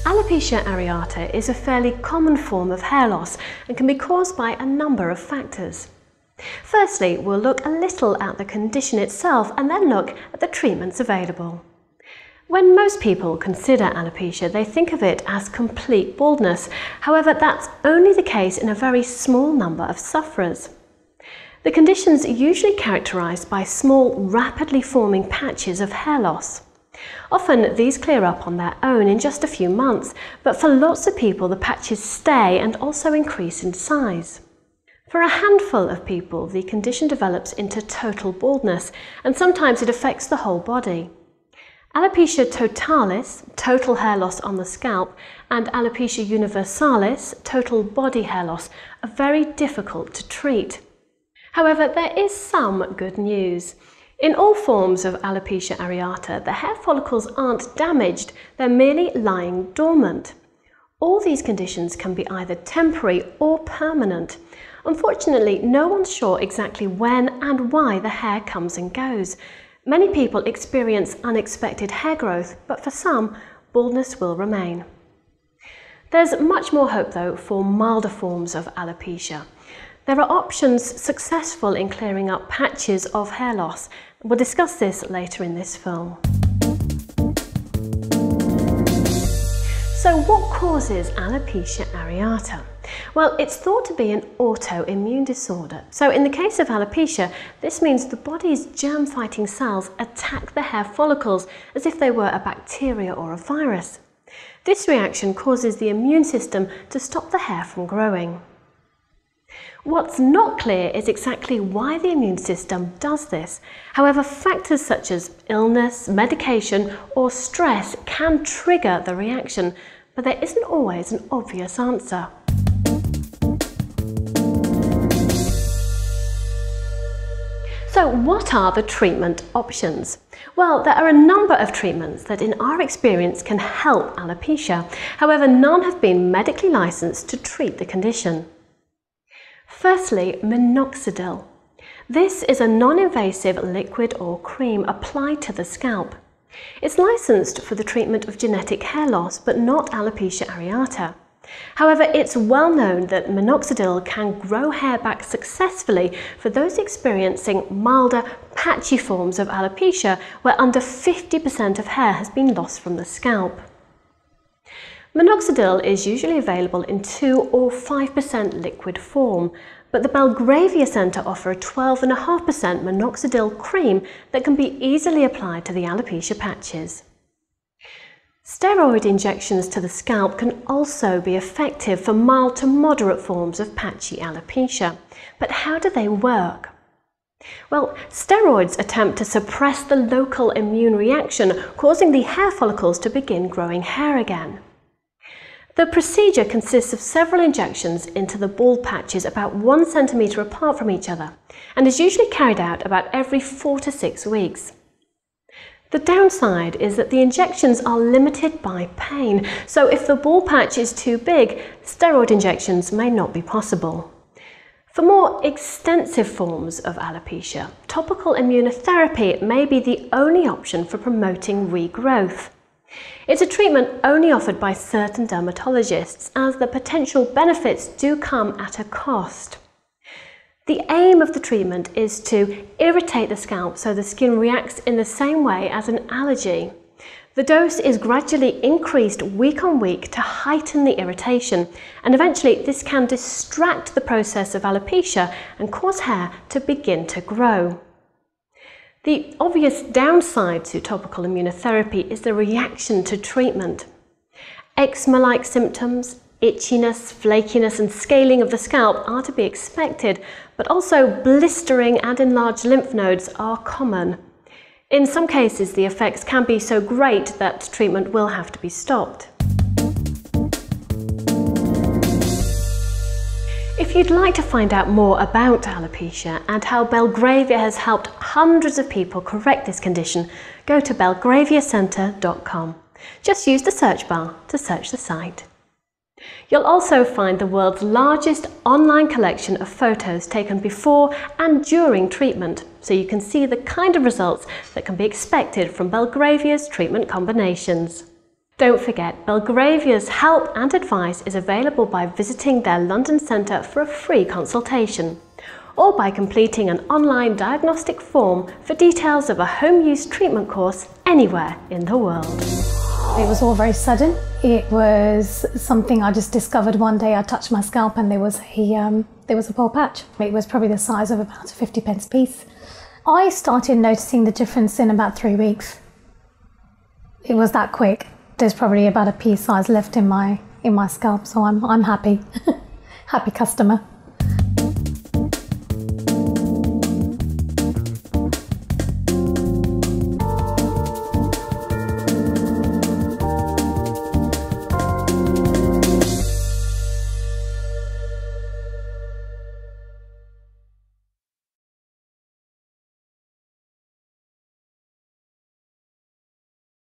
Alopecia areata is a fairly common form of hair loss and can be caused by a number of factors. Firstly, we'll look a little at the condition itself and then look at the treatments available. When most people consider alopecia, they think of it as complete baldness. However, that's only the case in a very small number of sufferers. The condition is usually characterized by small, rapidly forming patches of hair loss. Often these clear up on their own in just a few months, but for lots of people the patches stay and also increase in size. For a handful of people, the condition develops into total baldness, and sometimes it affects the whole body. Alopecia totalis, total hair loss on the scalp, and alopecia universalis, total body hair loss, are very difficult to treat. However, there is some good news. In all forms of alopecia areata, the hair follicles aren't damaged, they're merely lying dormant. All these conditions can be either temporary or permanent. Unfortunately, no one's sure exactly when and why the hair comes and goes. Many people experience unexpected hair growth, but for some, baldness will remain. There's much more hope though for milder forms of alopecia. There are options successful in clearing up patches of hair loss. We'll discuss this later in this film. So what causes alopecia areata? Well, it's thought to be an autoimmune disorder. So in the case of alopecia, this means the body's germ-fighting cells attack the hair follicles as if they were a bacteria or a virus. This reaction causes the immune system to stop the hair from growing. What's not clear is exactly why the immune system does this. However, factors such as illness, medication, or stress can trigger the reaction, but there isn't always an obvious answer. So what are the treatment options? Well, there are a number of treatments that in our experience can help alopecia. However, none have been medically licensed to treat the condition. Firstly, minoxidil. This is a non-invasive liquid or cream applied to the scalp. It's licensed for the treatment of genetic hair loss, but not alopecia areata. However, it's well known that minoxidil can grow hair back successfully for those experiencing milder, patchy forms of alopecia where under 50% of hair has been lost from the scalp. Minoxidil is usually available in 2 or 5% liquid form, but the Belgravia Centre offer a 12.5% minoxidil cream that can be easily applied to the alopecia patches. Steroid injections to the scalp can also be effective for mild to moderate forms of patchy alopecia. But how do they work? Well, steroids attempt to suppress the local immune reaction, causing the hair follicles to begin growing hair again. The procedure consists of several injections into the bald patches about 1 centimetre apart from each other, and is usually carried out about every 4 to 6 weeks. The downside is that the injections are limited by pain, so if the bald patch is too big, steroid injections may not be possible. For more extensive forms of alopecia, topical immunotherapy may be the only option for promoting regrowth. It's a treatment only offered by certain dermatologists, as the potential benefits do come at a cost. The aim of the treatment is to irritate the scalp so the skin reacts in the same way as an allergy. The dose is gradually increased week on week to heighten the irritation, and eventually this can distract the process of alopecia and cause hair to begin to grow. The obvious downside to topical immunotherapy is the reaction to treatment. Eczema-like symptoms, itchiness, flakiness and scaling of the scalp are to be expected, but also blistering and enlarged lymph nodes are common. In some cases, the effects can be so great that treatment will have to be stopped. If you'd like to find out more about alopecia and how Belgravia has helped hundreds of people correct this condition, go to belgraviacentre.com. Just use the search bar to search the site. You'll also find the world's largest online collection of photos taken before and during treatment, so you can see the kind of results that can be expected from Belgravia's treatment combinations. Don't forget, Belgravia's help and advice is available by visiting their London centre for a free consultation, or by completing an online diagnostic form for details of a home-use treatment course anywhere in the world. It was all very sudden. It was something I just discovered one day. I touched my scalp and there was a pale patch. It was probably the size of about a 50p piece. I started noticing the difference in about 3 weeks. It was that quick. There's probably about a pea size left in my scalp, so I'm happy. Happy customer.